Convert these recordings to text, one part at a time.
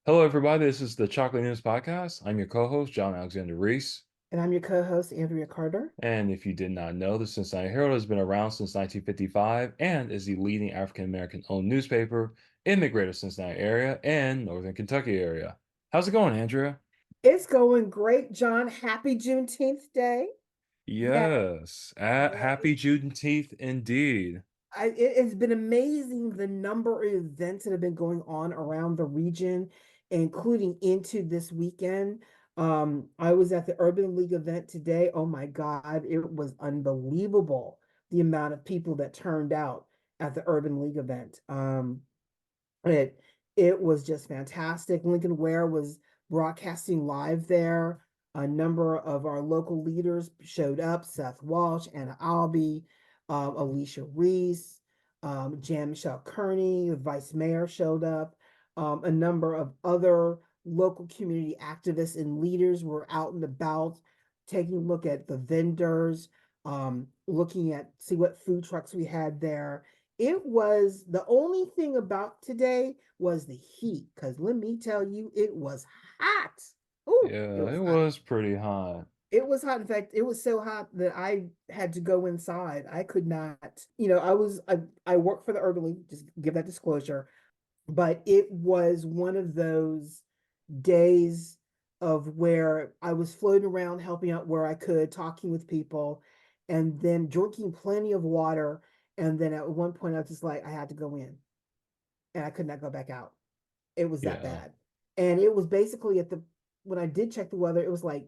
Hello, everybody. This is the Chocolate News Podcast. I'm your co-host, John Alexander Reese. And I'm your co-host, Andrea Carter. And if you did not know, the Cincinnati Herald has been around since 1955 and is the leading African American owned newspaper in the greater Cincinnati area and northern Kentucky area. How's it going, Andrea? It's going great, John. Happy Juneteenth Day. Yeah, Yes, yeah. happy Juneteenth indeed. It's been amazing the number of events that have been going on around the region, including into this weekend. I was at the Urban League event today. Oh my God, it was unbelievable the amount of people that turned out at the Urban League event. It it was just fantastic. Lincoln Ware was broadcasting live there. A number of our local leaders showed up: Seth Walsh, Anna Albee, Alicia Reese, Jan Michelle Kearney, the vice mayor showed up. A number of other local community activists and leaders were out and about, taking a look at the vendors, looking at see what food trucks we had there. It was the only thing about today was the heat, because let me tell you, it was hot. Ooh, it Yeah, was it hot. was pretty hot. It was hot. In fact, it was so hot that I had to go inside. I could not, I work for the Urban League, just give that disclosure, but it was one of those days of where I was floating around helping out where I could, talking with people, and then drinking plenty of water. And then at one point, I was just like, I had to go in and I could not go back out. It was that Yeah, bad. And it was basically when I did check the weather, it was like,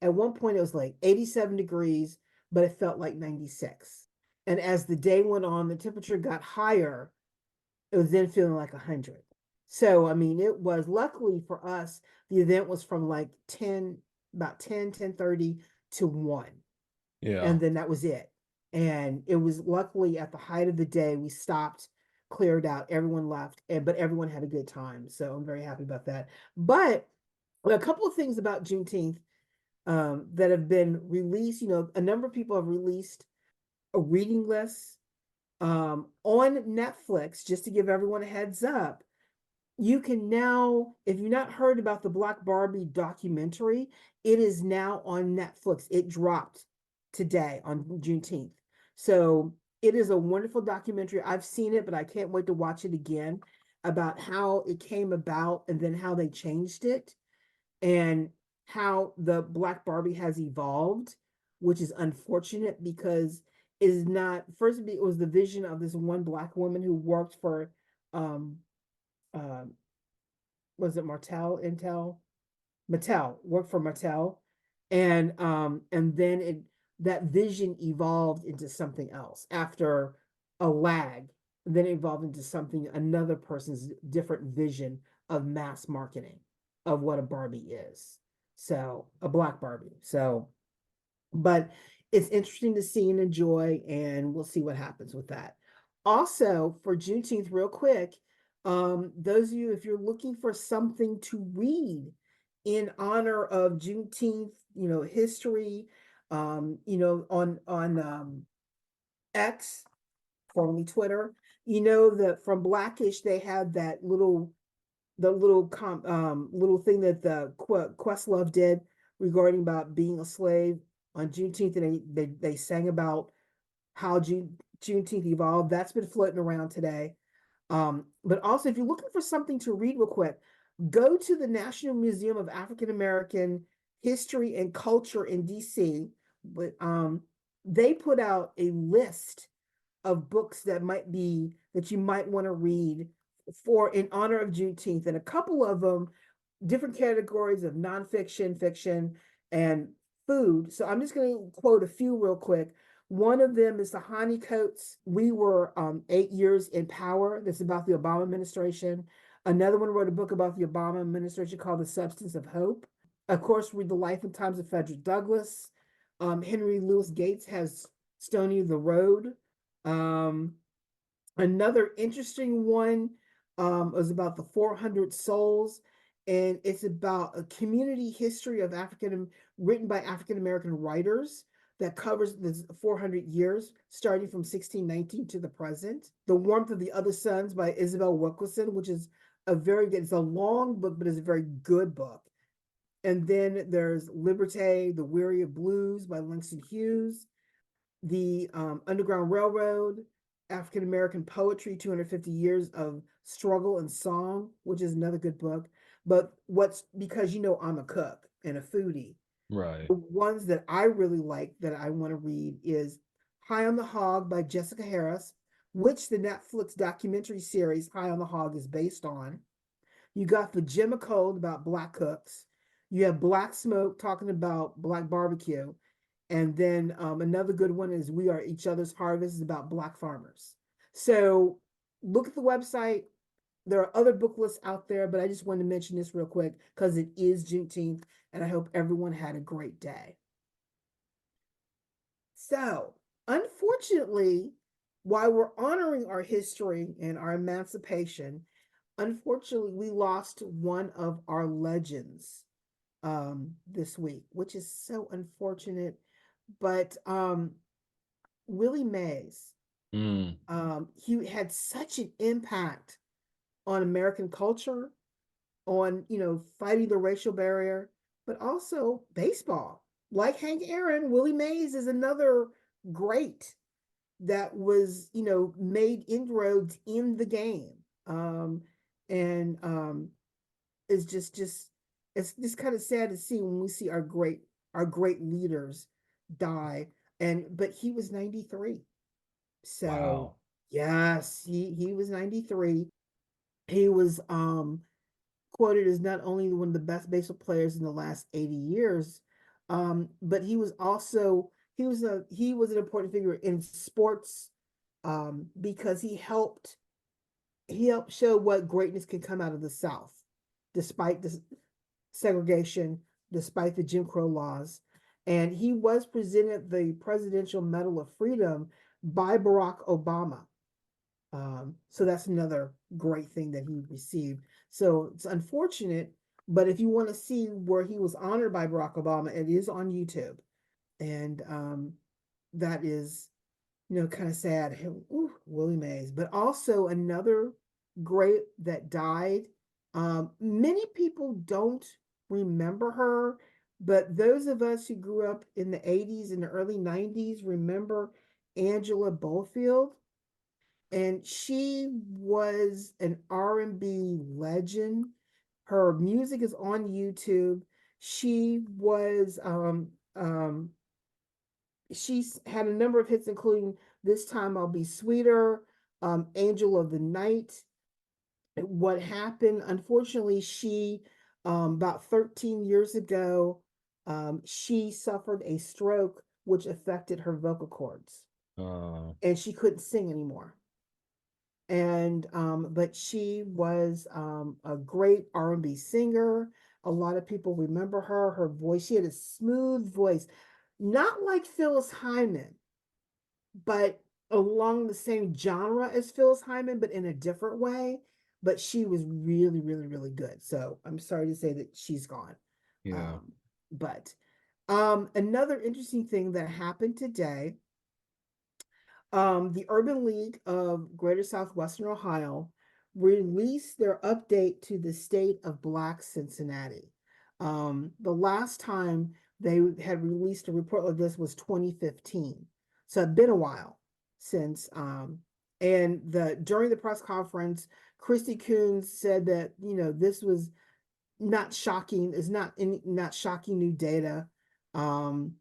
at one point, it was like 87 degrees, but it felt like 96. And as the day went on, the temperature got higher. It was then feeling like 100. So, I mean, it was luckily for us, the event was from like 10, about 10:30 to 1. yeah. And then that was it. And it was luckily at the height of the day, we stopped, cleared out, everyone left, but everyone had a good time. So I'm very happy about that. But a couple of things about Juneteenth that have been released. A number of people have released a reading list on Netflix, just to give everyone a heads up. You can now, if you've not heard about the Black Barbie documentary, it is now on Netflix. It dropped today on Juneteenth. So it is a wonderful documentary. I've seen it, but I can't wait to watch it again, about how it came about and then how they changed it and how the Black Barbie has evolved, which is unfortunate because it is not, first, it was the vision of this one Black woman who worked for um uh, was it Martell Intel? Mattel, worked for Mattel. And then that vision evolved into something else after a lag. Then it evolved into something, another person's different vision of mass marketing of what a Barbie is. So a Black Barbie. So, but it's interesting to see and enjoy, and we'll see what happens with that. Also, for Juneteenth, real quick, those of you, if you're looking for something to read in honor of Juneteenth, history, on X, formerly Twitter, that from Blackish they had that little thing that the Questlove did regarding about being a slave on Juneteenth, and they sang about how Juneteenth evolved. That's been floating around today. But also, if you're looking for something to read real quick, go to the National Museum of African American History and Culture in DC. But they put out a list of books that you might want to read for in honor of Juneteenth, and a couple of them different categories of nonfiction, fiction, and food. So I'm just going to quote a few real quick. One of them is the Honeycoats. We were 8 years in power. That's about the Obama administration. Another one wrote a book about the Obama administration called The Substance of Hope. Of course, read the life and times of Frederick Douglass. Henry Louis Gates has Stony the Road. Um, Another interesting one is about the 400 Souls, and it's about a community history of written by African American writers that covers the 400 years, starting from 1619 to the present. The Warmth of the Other Suns by Isabel Wilkerson, which is a very good, it's a long book, but it's a very good book. And then there's Liberté, The Weary of Blues by Langston Hughes, The Underground Railroad, African American Poetry, 250 Years of Struggle and Song, which is another good book. But what's, because I'm a cook and a foodie, Right. the ones that I really like that I want to read is High on the Hog by Jessica Harris, which the Netflix documentary series High on the Hog is based on. You got the Jim Code about black cooks. You have Black Smoke talking about black barbecue. And then another good one is We Are Each Other's Harvest is about black farmers. So look at the website. There are other book lists out there, but I just wanted to mention this real quick because it is Juneteenth, and I hope everyone had a great day. So, unfortunately, while we're honoring our history and our emancipation, unfortunately, we lost one of our legends this week, which is so unfortunate. But Willie Mays, Mm. he had such an impact on American culture, on fighting the racial barrier, but also baseball. Like Hank Aaron, Willie Mays is another great that was made inroads in the game, and it's just it's just kind of sad to see when we see our great leaders die. And but he was 93, so Wow. yes, he was 93. He was quoted as not only one of the best baseball players in the last 80 years, but he was an important figure in sports, because he helped show what greatness can come out of the South, despite the segregation, despite the Jim Crow laws. And he was presented the Presidential Medal of Freedom by Barack Obama. So that's another great thing that he received. So it's unfortunate, but if you want to see where he was honored by Barack Obama, it is on YouTube. And that is, kind of sad. Ooh, Willie Mays. But also another great that died. Many people don't remember her, but those of us who grew up in the 80s and the early 90s remember Angela Bofield, and she was an R&B legend. Her music is on YouTube. She was she's had a number of hits, including This Time I'll Be Sweeter, Angel of the Night. What happened, unfortunately, she about 13 years ago, she suffered a stroke which affected her vocal cords, Uh, and she couldn't sing anymore. And but she was a great R&B singer. A lot of people remember her voice. She had a smooth voice, not like Phyllis Hyman, but along the same genre as Phyllis Hyman, but in a different way. But she was really, really, really good. So I'm sorry to say that she's gone. yeah. But another interesting thing that happened today, the Urban League of Greater Southwestern Ohio released their update to the state of Black Cincinnati. The last time they had released a report like this was 2015. So it's been a while since, and during the press conference, Christy Coons said that, this was not shocking, is not shocking new data. Um,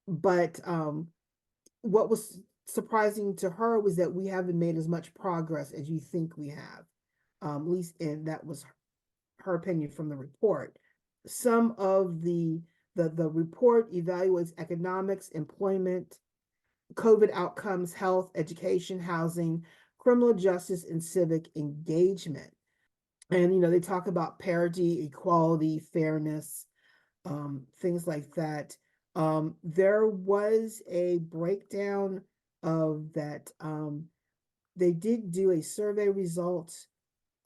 but what was surprising to her was that we haven't made as much progress as you think we have. At least, and that was her opinion from the report. Some of the report evaluates economics, employment, COVID outcomes, health, education, housing, criminal justice, and civic engagement. And they talk about parity, equality, fairness, things like that. There was a breakdown of that. They did do a survey result,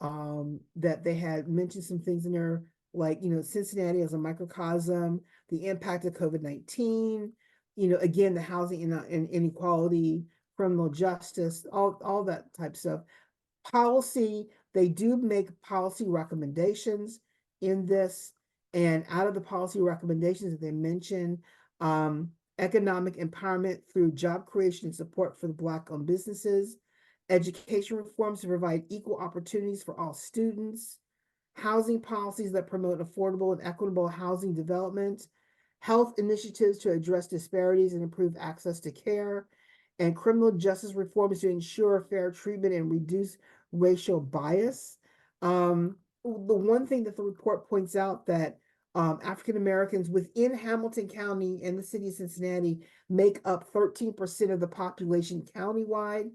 that they had mentioned some things in there, like, Cincinnati as a microcosm, the impact of COVID-19, again, the housing inequality, criminal justice, all that type of stuff. Policy, They do make policy recommendations in this, and out of the policy recommendations that they mention, um, economic empowerment through job creation and support for the Black-owned businesses, education reforms to provide equal opportunities for all students, housing policies that promote affordable and equitable housing development, health initiatives to address disparities and improve access to care, and criminal justice reforms to ensure fair treatment and reduce racial bias. The one thing that the report points out that African Americans within Hamilton County and the city of Cincinnati make up 13% of the population countywide,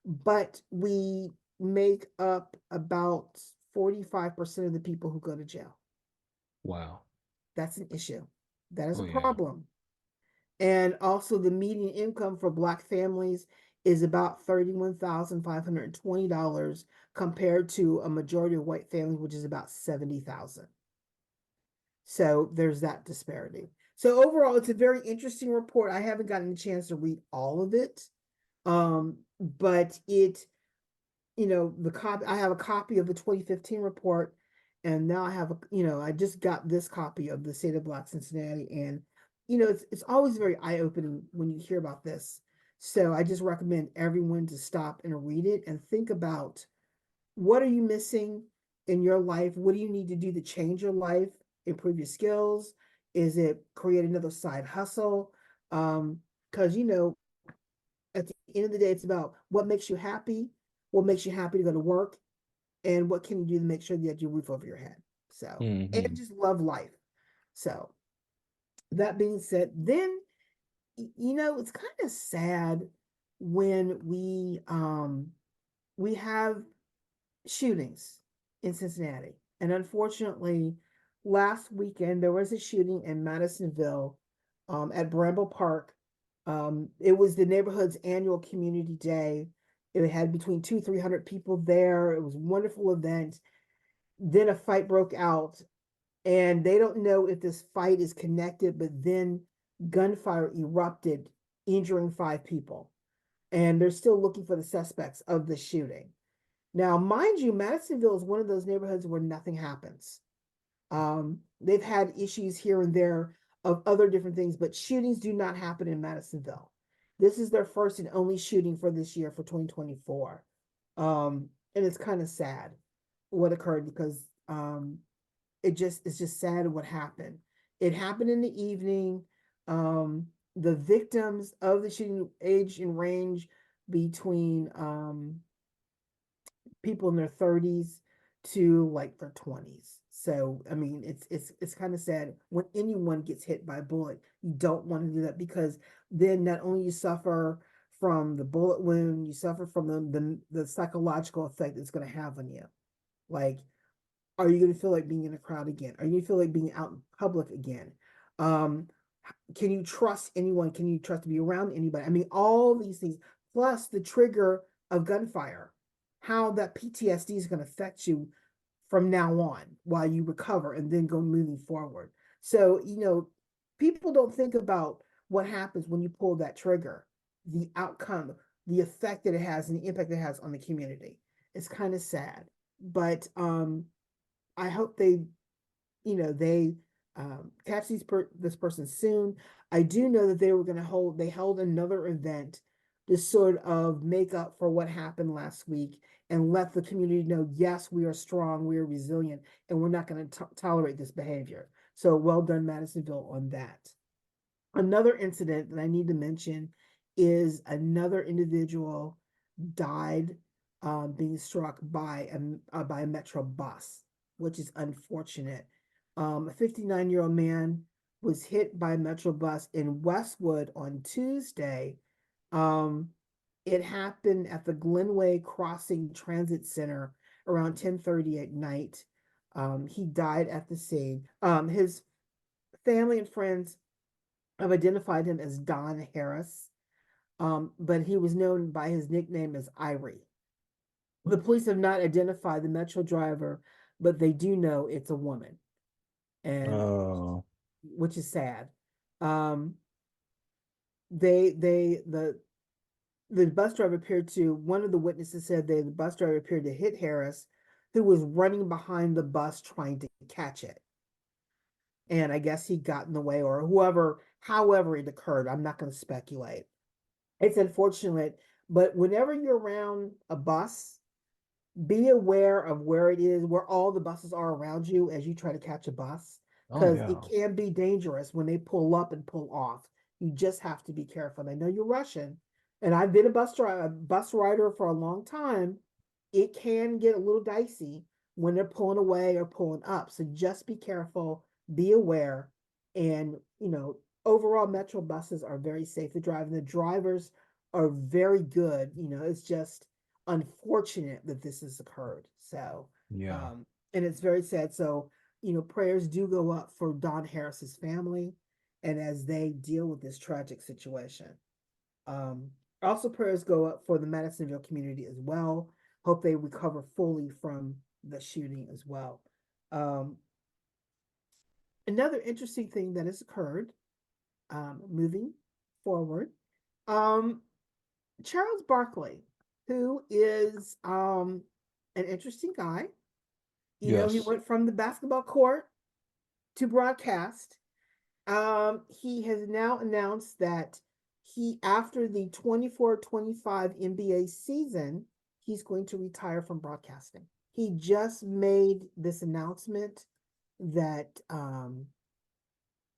but we make up about 45% of the people who go to jail. Wow. That's an issue. That is a Oh yeah. problem. And also, the median income for Black families is about $31,520 compared to a majority of white families, which is about 70,000. So there's that disparity. So overall, it's a very interesting report. I haven't gotten a chance to read all of it, but it, the copy. I have a copy of the 2015 report, and now I have I just got this copy of the State of Black Cincinnati, and it's always very eye opening when you hear about this. So I just recommend everyone to stop and read it and think about, what are you missing in your life? What do you need to do to change your life, improve your skills? Is it create another side hustle? Because at the end of the day, it's about what makes you happy, what makes you happy to go to work, and what can you do to make sure that you have your roof over your head. So, and Hmm. just love life. So, that being said, then it's kind of sad when we have shootings in Cincinnati. And unfortunately, last weekend there was a shooting in Madisonville, at Bramble Park. It was the neighborhood's annual community day. It had between 300 people there. It was a wonderful event. Then a fight broke out, and they don't know if this fight is connected, but then gunfire erupted, injuring 5 people. And they're still looking for the suspects of the shooting. Now, mind you, Madisonville is one of those neighborhoods where nothing happens. They've had issues here and there of other different things, but shootings do not happen in Madisonville. This is their first and only shooting for this year, for 2024. And it's kind of sad what occurred, because it's just sad what happened. It happened in the evening. The victims of the shooting age and range between people in their 30s to like their 20s. So I mean, it's kind of sad when anyone gets hit by a bullet. You don't want to do that, because then not only you suffer from the bullet wound, you suffer from the psychological effect it's going to have on you. Like, are you going to feel like being in a crowd again? Are you going to feel like being out in public again? Um, can you trust anyone? Can you trust to be around anybody? I mean, all these things, plus the trigger of gunfire, how that PTSD is going to affect you from now on while you recover and then go moving forward. So, people don't think about what happens when you pull that trigger, the outcome, the effect that it has, and the impact it has on the community. It's kind of sad, but I hope they catch this person soon. I do know that they held another event to sort of make up for what happened last week and let the community know, yes, we are strong, we are resilient, and we're not going to tolerate this behavior. So well done, Madisonville, on that. Another incident that I need to mention is another individual died, being struck by a metro bus, which is unfortunate. A 59-year-old man was hit by a metro bus in Westwood on Tuesday. Um, it happened at the Glenway Crossing Transit Center around 10:30 at night. He died at the scene. His family and friends have identified him as Don Harris, but he was known by his nickname as Irie. The police have not identified the metro driver, but they do know it's a woman, and Oh. which is sad. Um, they the bus driver appeared to one of the witnesses said the bus driver appeared to hit Harris, who was running behind the bus trying to catch it. And I guess he got in the way, or whoever, however it occurred. I'm not going to speculate. It's unfortunate, but whenever you're around a bus, be aware of where it is, where all the buses are around you as you try to catch a bus, Oh because it yeah. can be dangerous when they pull up and pull off. You just have to be careful. And I know you're rushing, and I've been a bus rider for a long time. It can get a little dicey when they're pulling away or pulling up. So just be careful, be aware, and overall, metro buses are very safe to drive, and the drivers are very good. It's just unfortunate that this has occurred. So, Yeah. and it's very sad. So, prayers do go up for Don Harris's family and as they deal with this tragic situation. Um, Also, prayers go up for the Madisonville community as well. Hope they recover fully from the shooting as well. Um, Another interesting thing that has occurred, moving forward, um, Charles Barkley, who is an interesting guy. He Yes. went from the basketball court to broadcast. He has now announced that after the 24-25 NBA season, he's going to retire from broadcasting. He just made this announcement that um,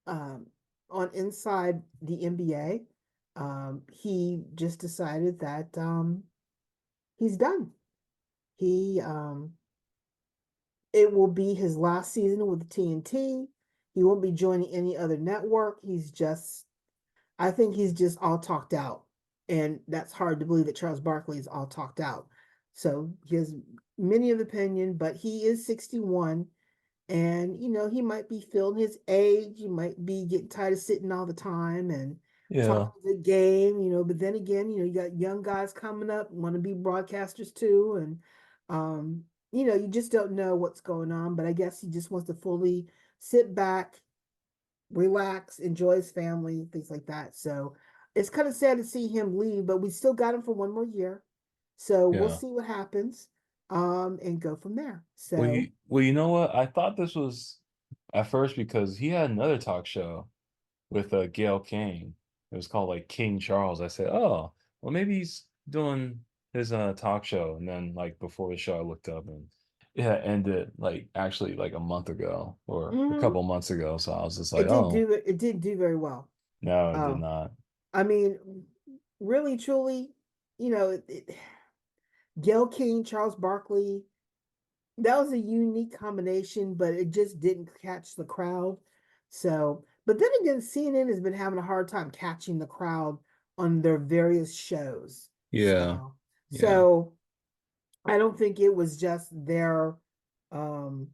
on Inside the NBA, he just decided that he's done. He It will be his last season with TNT. He won't be joining any other network. I think he's just all talked out. And that's hard to believe that Charles Barkley is all talked out. So he has many of the opinion, but he is 61. And, he might be feeling his age. He might be getting tired of sitting all the time and Yeah. talking the game, but then again, you got young guys coming up, want to be broadcasters too. And, you just don't know what's going on. But I guess he just wants to fully sit back, relax, enjoy his family, things like that. So it's kind of sad to see him leave, but we still got him for one more year. So we'll Yeah. see what happens, and go from there. Well, So, you know what? I thought this was at first because he had another talk show with Gail King. It was called like King Charles. I said, oh, well, maybe he's doing his talk show. And then like before the show, I looked up and it had ended like actually like a month ago or a mhm. couple months ago. So I was just like, It didn't oh, do it. It didn't do very well. no, it did Um, not. I mean, really, truly, Gail King, Charles Barkley, that was a unique combination, but it just didn't catch the crowd. So, but then again, CNN has been having a hard time catching the crowd on their various shows. Yeah, So, yeah, so I don't think it was just um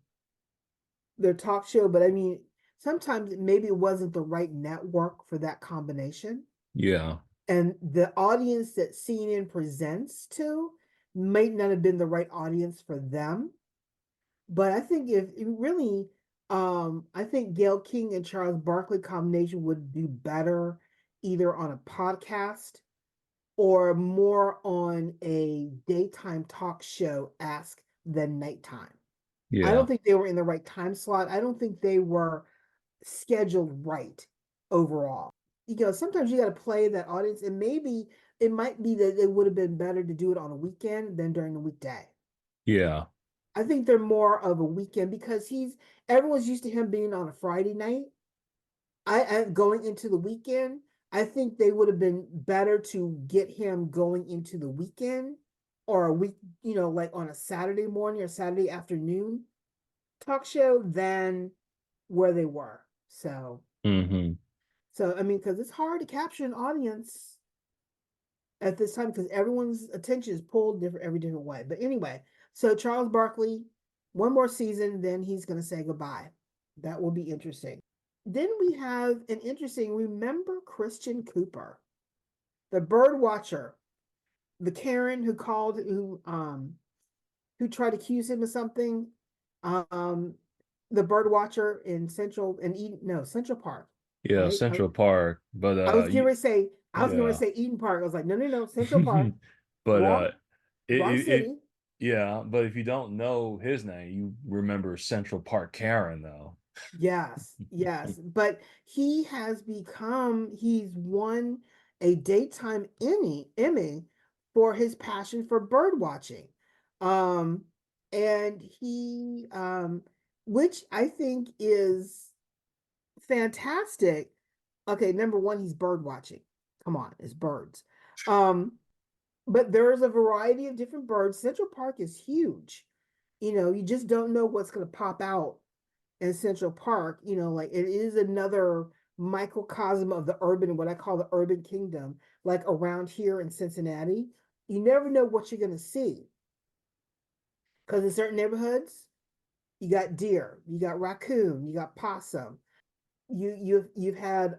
their talk show, but I mean, sometimes maybe it wasn't the right network for that combination. yeah, And the audience that CNN presents to might not have been the right audience for them. But I think if it really, I think Gail King and Charles Barkley combination would do better either on a podcast or more on a daytime talk show ask than nighttime. I don't yeah, think they were in the right time slot. I don't think they were scheduled right overall. Sometimes you got to play that audience, and maybe it might be that it would have been better to do it on a weekend than during the weekday. yeah, I think they're more of a weekend because everyone's used to him being on a Friday night. I going into the weekend. I think they would have been better to get him going into the weekend or a week, like on a Saturday morning or Saturday afternoon talk show than where they were. hmm So I mean, because it's hard to capture an audience at this time because everyone's attention is pulled every different way. But anyway, so Charles Barkley, one more season, then he's going to say goodbye. That will be interesting. Then we have an interesting. Remember Christian Cooper, the bird watcher, the Karen who tried to accuse him of something. Um, the bird watcher in Central Park, yeah. right? Central Park, but I was going to yeah. say Eden Park. I was like, no, no, no, Central Park. But Wrong, it, wrong it city. Yeah, but if you don't know his name, you remember Central Park Karen though. Yes, yes. But he's won a daytime Emmy for his passion for bird watching. Um, and which I think is fantastic. Okay, number one, he's bird watching. Come on, it's birds. Um, but there's a variety of different birds. Central Park is huge. You just don't know what's going to pop out in Central Park. Like it is another microcosm of the urban, what I call the urban kingdom, like around here in Cincinnati. You never know what you're going to see because in certain neighborhoods, you got deer, you got raccoon, you got possum. You've had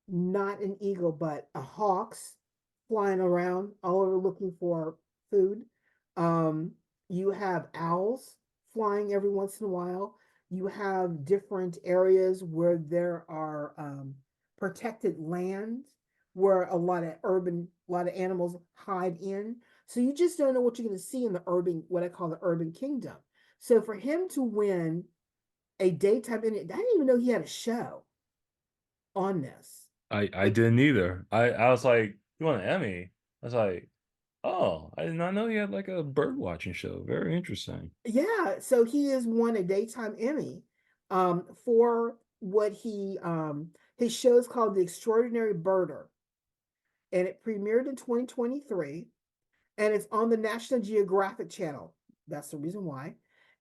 not an eagle, but a hawks flying around all over looking for food. Um, you have owls flying every once in a while. You have different areas where there are protected lands where a lot of animals hide in. So you just don't know what you're going to see in the urban, what I call the urban kingdom. So for him to win a daytime, I didn't even know he had a show on this. I didn't either. I was like, you want an Emmy? I was like, oh, I did not know he had like a bird watching show. Very interesting. Yeah, so he has won a daytime Emmy for what his show is called The Extraordinary Birder, and it premiered in 2023, and it's on the National Geographic Channel. That's the reason why.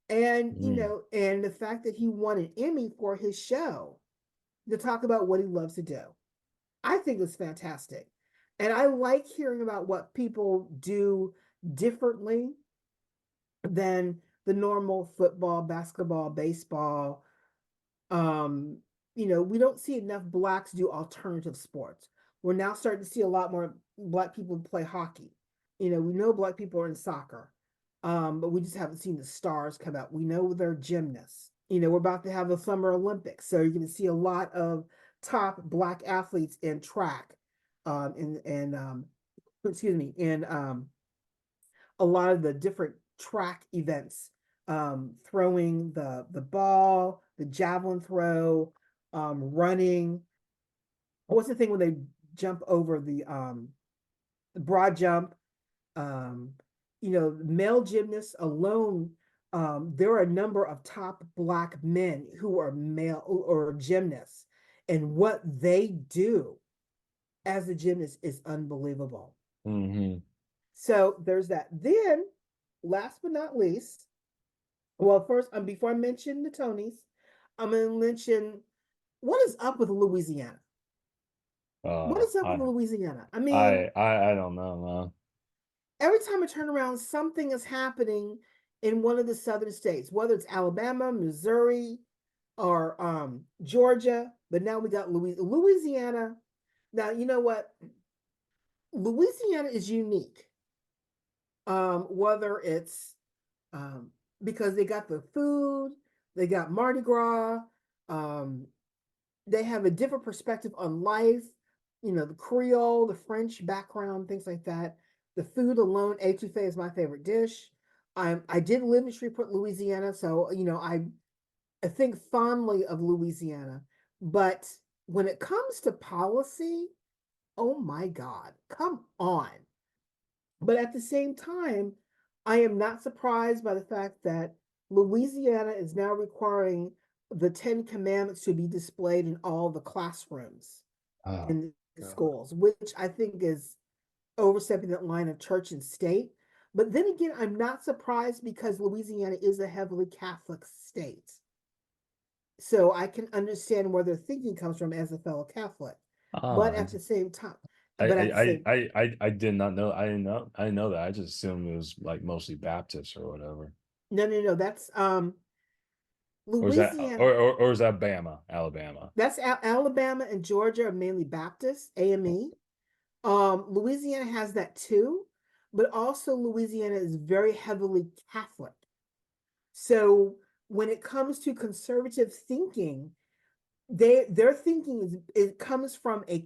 And Mm. and the fact that he won an Emmy for his show to talk about what he loves to do. I think it's fantastic. And I like hearing about what people do differently than the normal football, basketball, baseball. Um, we don't see enough blacks do alternative sports. We're now starting to see a lot more black people play hockey. We know black people are in soccer, but we just haven't seen the stars come out. We know they're gymnasts. We're about to have the Summer Olympics, so you're going to see a lot of top black athletes in track, and excuse me, in a lot of the different track events, throwing the ball, the javelin throw, running. What's the thing when they jump over the broad jump? Um, Male gymnasts alone. There are a number of top black men who are male or gymnasts, and what they do as a gymnast is unbelievable. Hmm. So there's that. Then, last but not least, well, first, before I mention the Tonys, I'm going to mention what is up with Louisiana. What Uh, is up with I Louisiana? I mean, I don't know, man. every time I turn around, something is happening in one of the southern states, whether it's Alabama, Missouri, or Georgia. But now we got Louisiana. Now, you know what? Louisiana is unique. Whether it's um, because they got the food, they got Mardi Gras, um, they have a different perspective on life, the Creole, the French background, things like that. The food alone, etouffee is my favorite dish. I did live in Shreveport, Louisiana, so I think fondly of Louisiana. But when it comes to policy, oh my God, come on. But at the same time, I am not surprised by the fact that Louisiana is now requiring the Ten Commandments to be displayed in all the classrooms Oh, in the God. schools, which I think is overstepping that line of church and state. But then again, I'm not surprised because Louisiana is a heavily Catholic state. So I can understand where their thinking comes from as a fellow Catholic. Oh, But at the same time, I, but at the same I did not know. I didn't know that. I just assumed it was like mostly Baptist or whatever. no, no, no, that's Or is that Louisiana. or is that Bama, Alabama? That's Alabama and Georgia are mainly Baptist, AME. Louisiana has that too, but also Louisiana is very heavily Catholic. So when it comes to conservative thinking, their thinking is it comes from a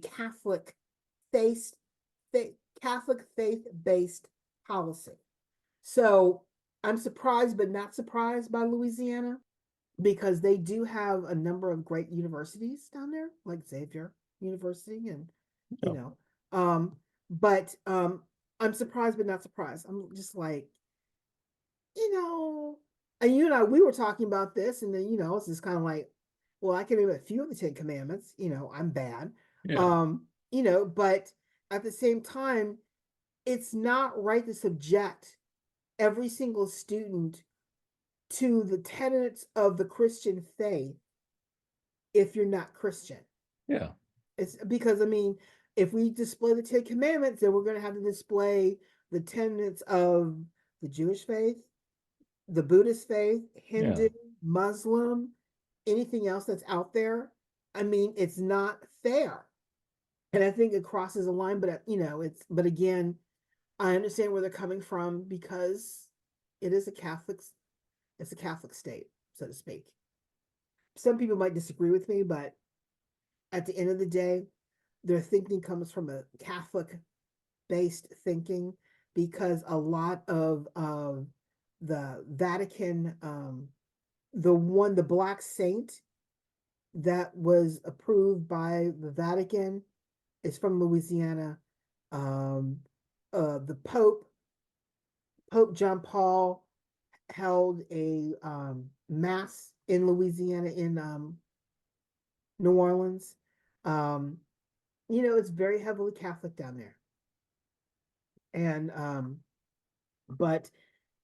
faith, Catholic faith based policy. So I'm surprised, but not surprised by Louisiana because they do have a number of great universities down there, like Xavier University, and you Yeah. know, um, but I'm surprised, but not surprised. I'm just like, you know, and you and I, we were talking about this, and then it's just kind of like, well, I can name a few of the Ten Commandments. I'm bad, Yeah. but at the same time, it's not right to subject every single student to the tenets of the Christian faith if you're not Christian. Yeah. It's because, I mean, if we display the Ten Commandments, then we're going to have to display the tenets of the Jewish faith, the Buddhist faith, Yeah. Hindu, Muslim, anything else that's out there. I mean, it's not fair. And I think it crosses a line, but but again, I understand where they're coming from because it is it's a Catholic state, so to speak. Some people might disagree with me, but at the end of the day, their thinking comes from a Catholic based thinking because a lot of the Vatican, the Black Saint that was approved by the Vatican is from Louisiana. Um, the Pope John Paul held a mass in Louisiana in New Orleans. Um, it's very heavily Catholic down there, and but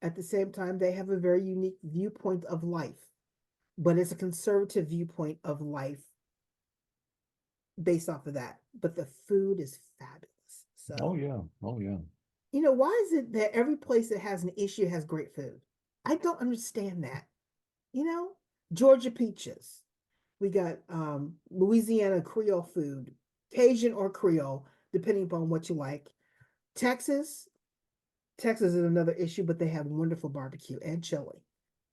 at the same time, they have a very unique viewpoint of life, but it's a conservative viewpoint of life based off of that. But the food is fabulous. Oh So, yeah. Oh yeah. why is it that every place that has an issue has great food? I don't understand that. You know, Georgia peaches. We got Louisiana Creole food, Cajun or Creole, depending upon what you like. Texas, Texas is another issue, but they have wonderful barbecue and chili.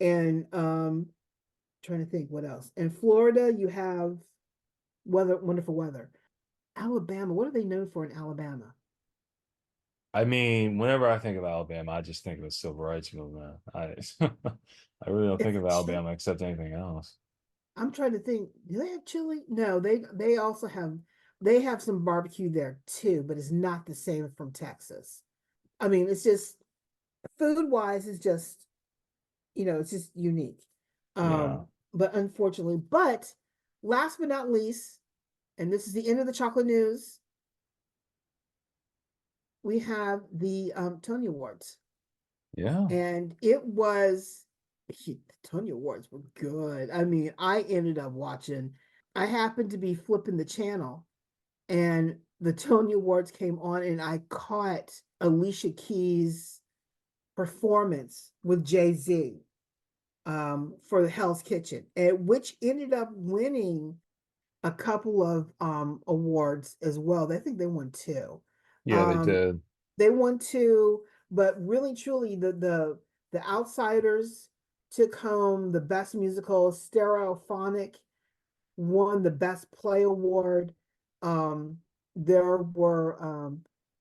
And trying to think what else. In Florida, you have wonderful weather. Alabama, what are they known for in Alabama? I mean, whenever I think of Alabama, I just think of the civil rights movement. I really don't think It's of chili. Alabama except anything else. I'm trying to think. Do they have chili? No, they also have some barbecue there too, but it's not the same from Texas. I mean, it's just food wise, it's just it's just unique. Yeah. But unfortunately, but last but not least, and this is the end of the chocolate news, we have the Tony Awards, Yeah. and it was the Tony Awards were good. I mean, I ended up watching. I happened to be flipping the channel, and the Tony Awards came on, and I caught Alicia Keys' performance with Jay Z for the Hell's Kitchen, and which ended up winning a couple of awards as well. I think they won two. Yeah, they Um, did. they won two, but really truly the Outsiders took home the best musical. Stereophonic won the best play award. Um, there were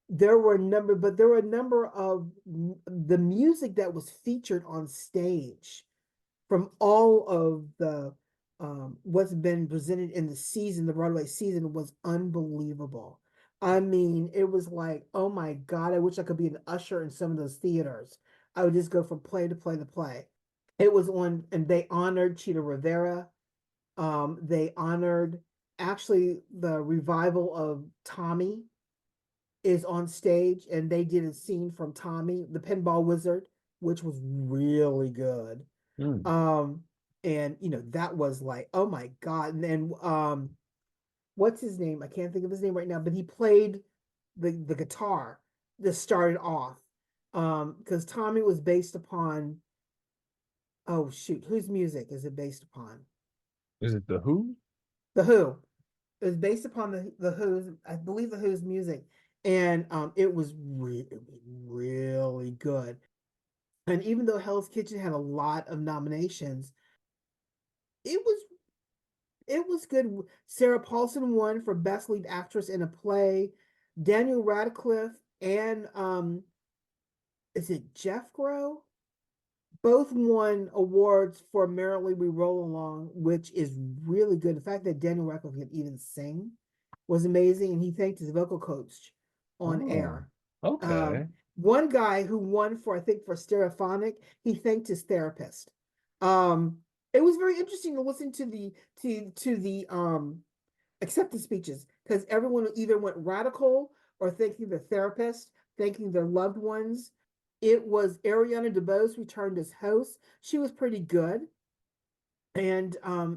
there were a number of the music that was featured on stage from all of the what's been presented in the season, the Broadway season was unbelievable. I mean, it was like, oh my God, I wish I could be an usher in some of those theaters. I would just go from play to play to play. It was on, and they honored Cheetah Rivera. They honored actually the revival of Tommy is on stage, and they did a scene from Tommy, the Pinball Wizard, which was really good. Mm. Um, and that was like, oh my God. And then what's his name? I can't think of his name right now, but he played the guitar that started off. Because Tommy was based upon, oh shoot, whose music is it based upon? Is it the Who? The Who. It was based upon the Who's, I believe the Who's music. And it was really good. And even though Hell's Kitchen had a lot of nominations, it was it was good. Sarah Paulson won for Best Lead Actress in a Play. Daniel Radcliffe and is it Jeff Grow? Both won awards for Merrily We Roll Along, which is really good. The fact that Daniel Radcliffe could even sing was amazing, and he thanked his vocal coach on Oh, air. okay. One guy who won for, I think, for Stereophonic, he thanked his therapist. Um, it was very interesting to listen to the acceptance speeches because everyone either went radical or thanking their therapist, thanking their loved ones. It was Ariana DeBose returned as host. She was pretty good. And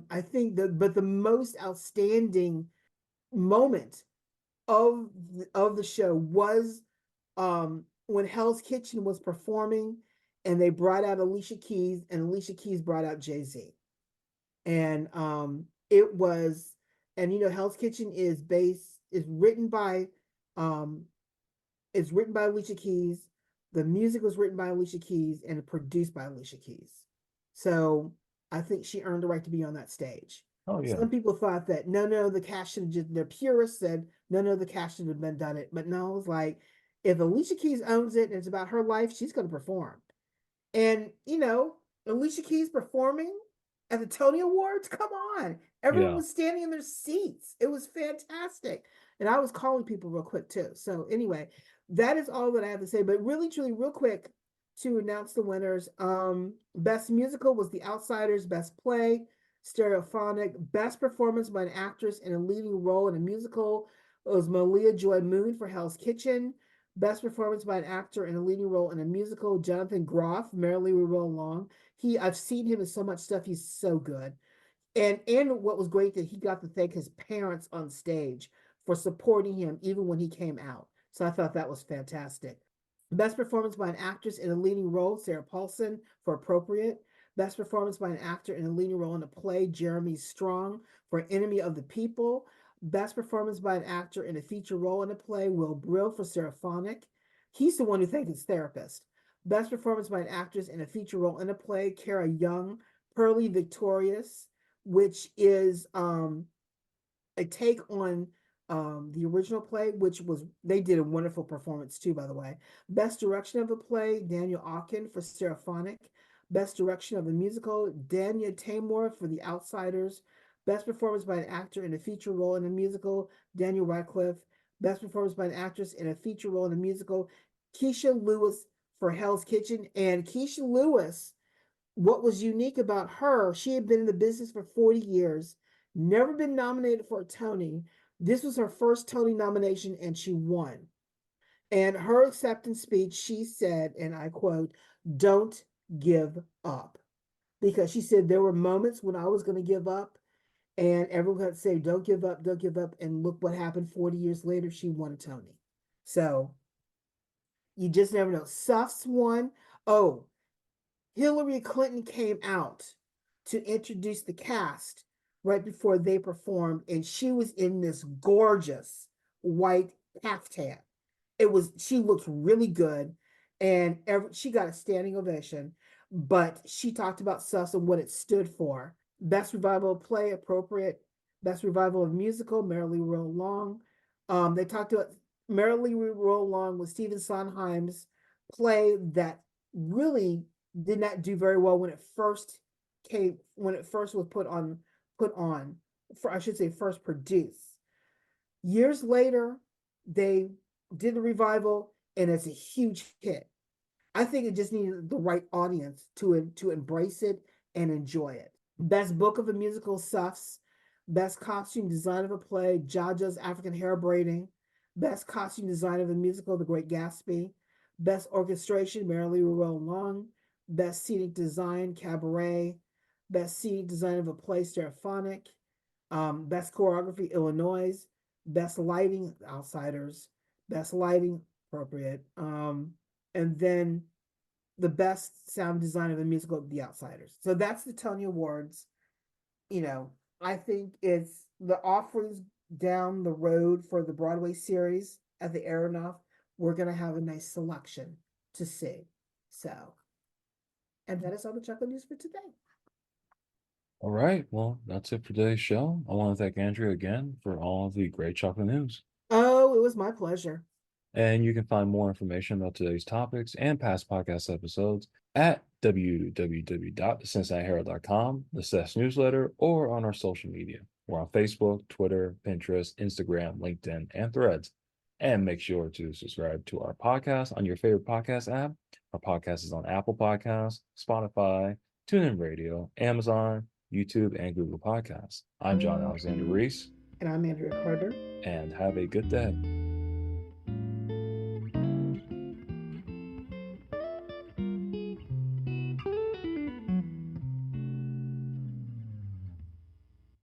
I think but the most outstanding moment of the show was when Hell's Kitchen was performing and they brought out Alicia Keys and Alicia Keys brought out Jay-Z. And it was, and Hell's Kitchen is written by um Alicia Keys. The music was written by Alicia Keys and produced by Alicia Keys. So I think she earned the right to be on that stage. Oh yeah. Some people thought that no, the cast should have just, their purists said no, the cast should have been done it. But no, it was like, if Alicia Keys owns it and it's about her life, she's going to perform. And Alicia Keys performing at the Tony Awards, come on. Everyone Yeah. was standing in their seats. It was fantastic. And I was calling people real quick too. So anyway, that is all that I have to say. But really, truly, real quick to announce the winners. Best musical was The Outsiders, best play, Stereophonic, best performance by an actress in a leading role in a musical was Malia Joy Moon for Hell's Kitchen. Best performance by an actor in a leading role in a musical, Jonathan Groff, Merrily We Roll Along. I've seen him in so much stuff. He's so good. And what was great that he got to thank his parents on stage for supporting him even when he came out. So I thought that was fantastic. Best performance by an actress in a leading role, Sarah Paulson for Appropriate. Best performance by an actor in a leading role in a play, Jeremy Strong for Enemy of the People. Best performance by an actor in a feature role in a play, Will Brill for Seraphonic. He's the one who thanked his therapist. Best performance by an actress in a feature role in a play, Kara Young, Pearly Victorious, which is a take on the original play, which was, they did a wonderful performance too, by the way. Best direction of the play, Daniel Aukin for Seraphonic. Best direction of the musical, Danya Tamor for The Outsiders. Best performance by an actor in a feature role in a musical, Daniel Radcliffe. Best performance by an actress in a feature role in a musical, Keisha Lewis for Hell's Kitchen. And Keisha Lewis, what was unique about her, she had been in the business for 40 years, never been nominated for a Tony. This was her first Tony nomination and she won. And her acceptance speech, she said, and I quote, "Don't give up." Because she said there were moments when I was going to give up, and everyone had to say, "Don't give up, don't give up." And look what happened 40 years later, she won a Tony. So you just never know. Suffs won. Oh, Hillary Clinton came out to introduce the cast right before they performed, and she was in this gorgeous white caftan. She looked really good, and she got a standing ovation. But she talked about Sus and what it stood for. Best revival of play, Appropriate. Best revival of musical, Merrily We Roll Along. They talked about Merrily We Roll Along with Stephen Sondheim's play that really did not do very well when it first was put on, for I should say first produced. Years later, they did the revival and it's a huge hit. I think it just needed the right audience to embrace it and enjoy it. Best book of a musical, Suffs. Best costume design of a play, Jaja's African Hair Braiding. Best costume design of a musical, The Great Gatsby. Best orchestration, Merrily We Roll Along. Best scenic design, Cabaret. Best scenic design of a play, Stereophonic. Best choreography, Illinois. Best lighting, Outsiders. Best lighting, Appropriate. And then the best sound design of a musical, The Outsiders. So that's the Tony Awards. I think it's the offerings down the road for the Broadway series at the Aeronaut. We're going to have a nice selection to see. So, and that is all the chocolate news for today. All right. Well, that's it for today's show. I want to thank Andrea again for all of the great chocolate news. Oh, it was my pleasure. And you can find more information about today's topics and past podcast episodes at www.thecincinnatiherald.com, the CES newsletter, or on our social media. We're on Facebook, Twitter, Pinterest, Instagram, LinkedIn, and Threads. And make sure to subscribe to our podcast on your favorite podcast app. Our podcast is on Apple Podcasts, Spotify, TuneIn Radio, Amazon, YouTube, and Google Podcasts. I'm John Alexander Reese. And I'm Andrea Carter. And have a good day.